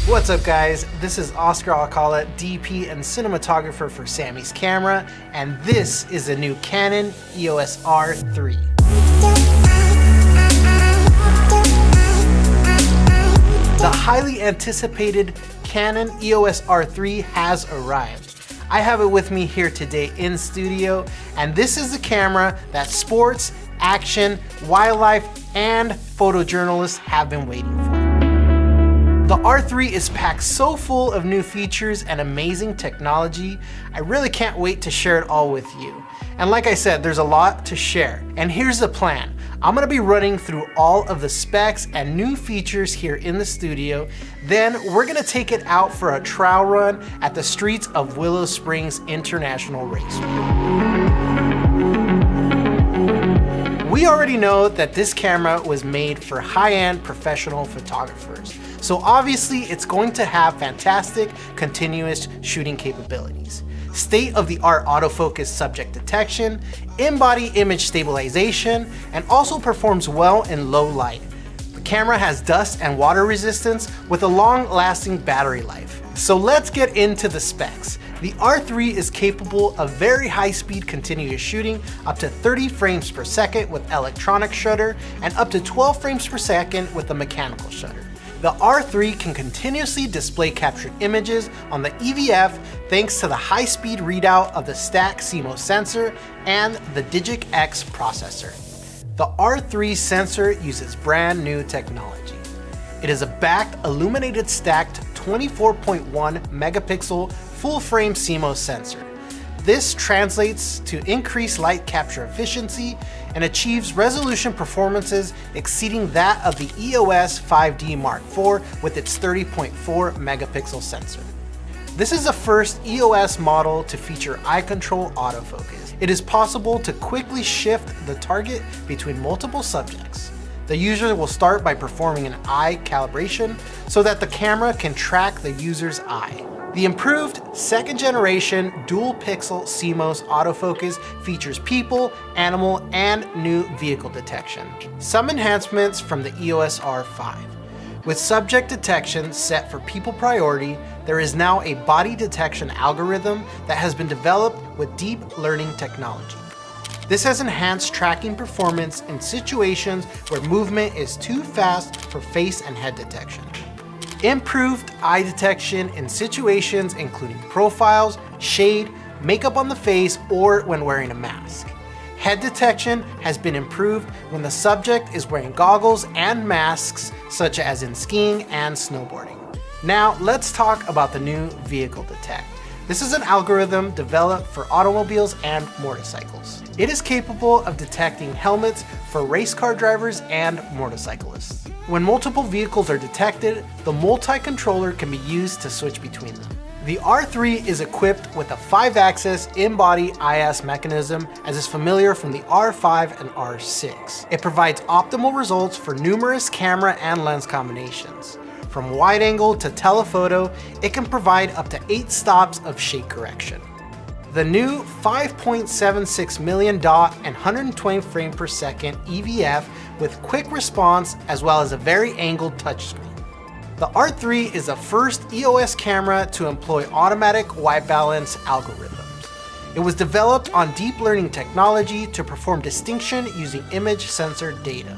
What's up guys, this is Oscar Alcala, DP and cinematographer for Samy's camera, and this is the new Canon EOS R3. The highly anticipated Canon EOS R3 has arrived. I have it with me here today in studio, and this is the camera that sports, action, wildlife, and photojournalists have been waiting for. The R3 is packed so full of new features and amazing technology, I really can't wait to share it all with you. And like I said, there's a lot to share. And here's the plan. I'm gonna be running through all of the specs and new features here in the studio. Then we're gonna take it out for a trial run at the streets of Willow Springs International Raceway. We already know that this camera was made for high-end professional photographers. So obviously it's going to have fantastic continuous shooting capabilities, state-of-the-art autofocus subject detection, in-body image stabilization, and also performs well in low light. The camera has dust and water resistance with a long-lasting battery life. So let's get into the specs. The R3 is capable of very high-speed continuous shooting, up to 30 frames per second with electronic shutter, and up to 12 frames per second with a mechanical shutter. The R3 can continuously display captured images on the EVF thanks to the high-speed readout of the stack CMOS sensor and the Digic X processor. The R3 sensor uses brand new technology. It is a backed illuminated stacked 24.1 megapixel full-frame CMOS sensor. This translates to increased light capture efficiency and achieves resolution performances exceeding that of the EOS 5D Mark IV with its 30.4 megapixel sensor. This is the first EOS model to feature eye control autofocus. It is possible to quickly shift the target between multiple subjects. The user will start by performing an eye calibration so that the camera can track the user's eye. The improved second generation dual pixel CMOS autofocus features people, animal, and new vehicle detection. Some enhancements from the EOS R5. With subject detection set for people priority, there is now a body detection algorithm that has been developed with deep learning technology. This has enhanced tracking performance in situations where movement is too fast for face and head detection. Improved eye detection in situations including profiles, shade, makeup on the face, or when wearing a mask. Head detection has been improved when the subject is wearing goggles and masks, such as in skiing and snowboarding. Now let's talk about the new vehicle detect. This is an algorithm developed for automobiles and motorcycles. It is capable of detecting helmets for race car drivers and motorcyclists. When multiple vehicles are detected, the multi-controller can be used to switch between them. The R3 is equipped with a 5-axis in-body IS mechanism, as is familiar from the R5 and R6. It provides optimal results for numerous camera and lens combinations. From wide angle to telephoto, it can provide up to 8 stops of shake correction. The new 5.76 million dot and 120 frame per second EVF with quick response as well as a very angled touchscreen. The R3 is the first EOS camera to employ automatic white balance algorithms. It was developed on deep learning technology to perform distinction using image sensor data.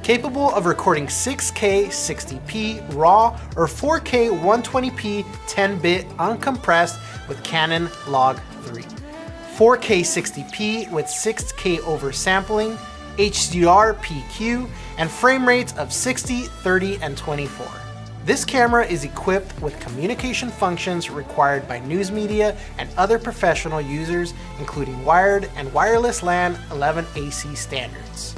Capable of recording 6K 60p RAW or 4K 120p 10-bit uncompressed with Canon Log 3, 4K 60p with 6K oversampling, HDR PQ, and frame rates of 60, 30, and 24. This camera is equipped with communication functions required by news media and other professional users, including wired and wireless LAN 11AC standards.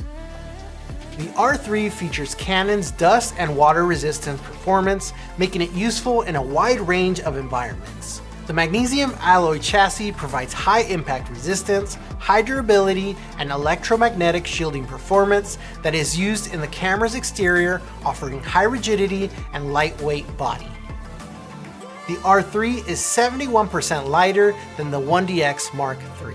The R3 features Canon's dust and water resistant performance, making it useful in a wide range of environments. The magnesium alloy chassis provides high impact resistance, high durability, and electromagnetic shielding performance that is used in the camera's exterior, offering high rigidity and lightweight body. The R3 is 71% lighter than the 1DX Mark III.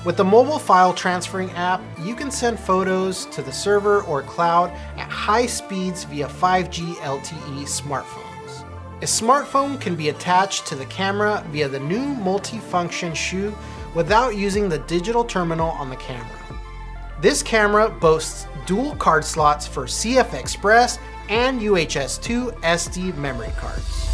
With the mobile file transferring app, you can send photos to the server or cloud at high speeds via 5G LTE smartphones. A smartphone can be attached to the camera via the new multi-function shoe without using the digital terminal on the camera. This camera boasts dual card slots for CF Express and UHS-2 SD memory cards.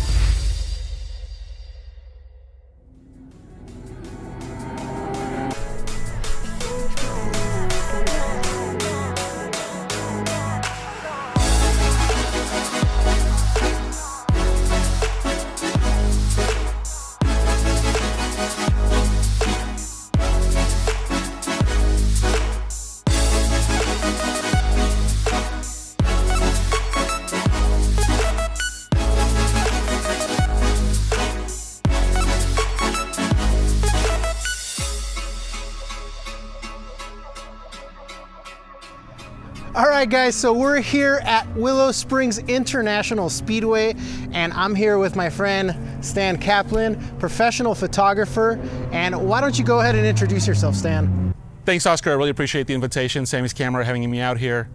All right, guys, so we're here at Willow Springs International Speedway, and I'm here with my friend Stan Kaplan, professional photographer. And why don't you go ahead and introduce yourself, Stan? Thanks, Oscar. I really appreciate the invitation. Samy's Camera having me out here.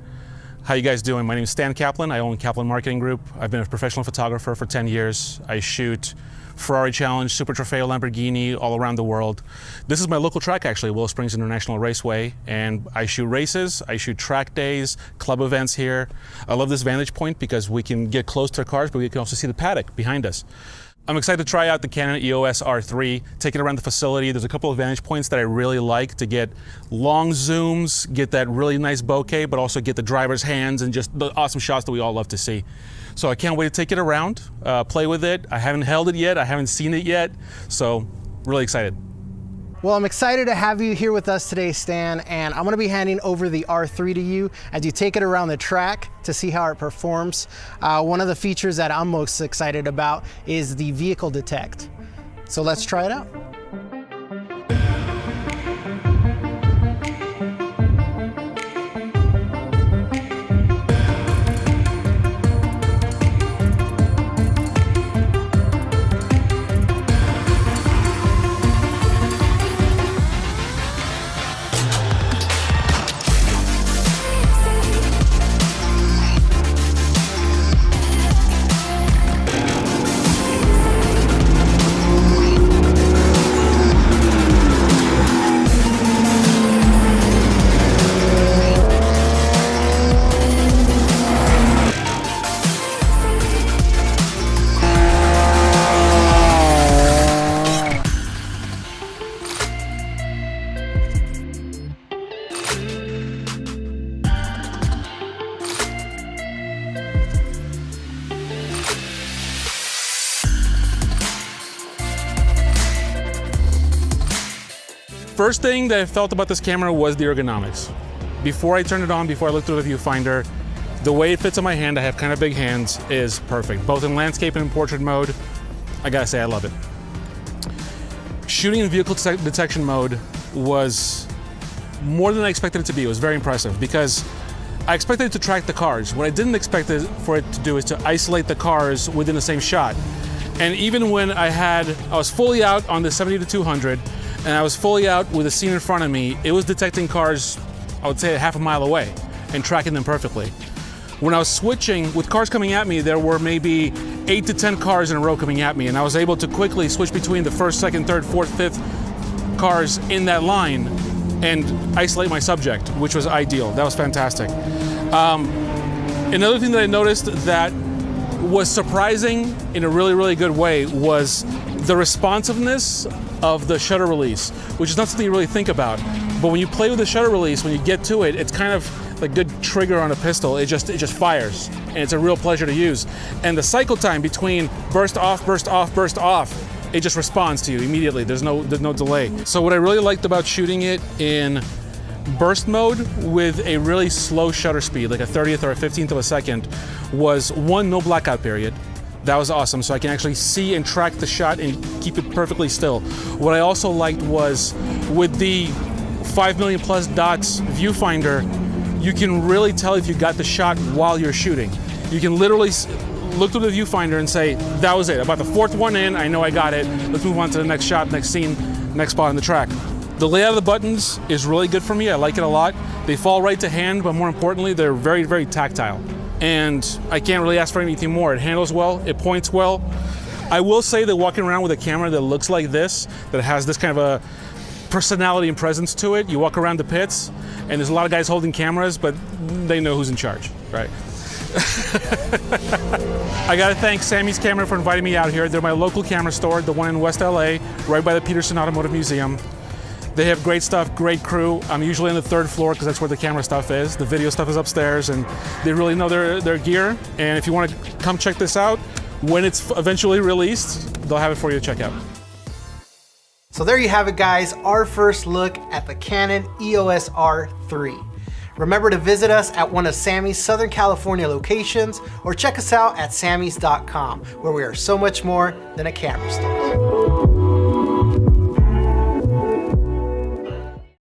How you guys doing? My name is Stan Kaplan. I own Kaplan Marketing Group. I've been a professional photographer for 10 years. I shoot Ferrari Challenge, Super Trofeo, Lamborghini, all around the world. This is my local track, actually, Willow Springs International Raceway, and I shoot races, I shoot track days, club events here. I love this vantage point because we can get close to the cars, but we can also see the paddock behind us. I'm excited to try out the Canon EOS R3, take it around the facility. There's a couple of vantage points that I really like to get long zooms, get that really nice bokeh, but also get the driver's hands and just the awesome shots that we all love to see. So I can't wait to take it around, play with it. I haven't held it yet, I haven't seen it yet, so really excited. Well, I'm excited to have you here with us today, Stan, and I'm gonna be handing over the R3 to you as you take it around the track to see how it performs. One of the features that I'm most excited about is the vehicle detect. So let's try it out. First thing that I felt about this camera was the ergonomics. Before I turned it on, before I looked through the viewfinder, the way it fits on my hand, I have kind of big hands, is perfect. Both in landscape and in portrait mode, I gotta say I love it. Shooting in vehicle detection mode was more than I expected it to be. It was very impressive because I expected it to track the cars. What I didn't expect for it to do is to isolate the cars within the same shot. And even when I was fully out on the 70-200, and I was fully out with a scene in front of me, it was detecting cars, I would say, half a mile away and tracking them perfectly. When I was switching, with cars coming at me, there were maybe 8 to 10 cars in a row coming at me, and I was able to quickly switch between the first, second, third, fourth, fifth cars in that line and isolate my subject, which was ideal. That was fantastic. Another thing that I noticed that was surprising in a really, really good way was the responsiveness of the shutter release, which is not something you really think about. But when you play with the shutter release, when you get to it, it's kind of like a good trigger on a pistol. It just fires, and it's a real pleasure to use. And the cycle time between burst off, burst off, burst off, it just responds to you immediately. There's no delay. So what I really liked about shooting it in burst mode with a really slow shutter speed, like a 30th or a 15th of a second, was one, no blackout period. That was awesome, so I can actually see and track the shot and keep it perfectly still. What I also liked was with the 5 million plus dots viewfinder, you can really tell if you got the shot while you're shooting. You can literally look through the viewfinder and say, that was it. About the 4th one in, I know I got it. Let's move on to the next shot, next scene, next spot on the track. The layout of the buttons is really good for me. I like it a lot. They fall right to hand, but more importantly, they're very, very tactile. And I can't really ask for anything more. It handles well, it points well. I will say that walking around with a camera that looks like this, that has this kind of a personality and presence to it, you walk around the pits, and there's a lot of guys holding cameras, but they know who's in charge, right? I gotta thank Samy's Camera for inviting me out here. They're my local camera store, the one in West LA, right by the Peterson Automotive Museum. They have great stuff, great crew. I'm usually on the 3rd floor because that's where the camera stuff is. The video stuff is upstairs, and they really know their gear. And if you want to come check this out, when it's eventually released, they'll have it for you to check out. So there you have it, guys, our first look at the Canon EOS R3. Remember to visit us at one of Samy's Southern California locations or check us out at samys.com, where we are so much more than a camera store.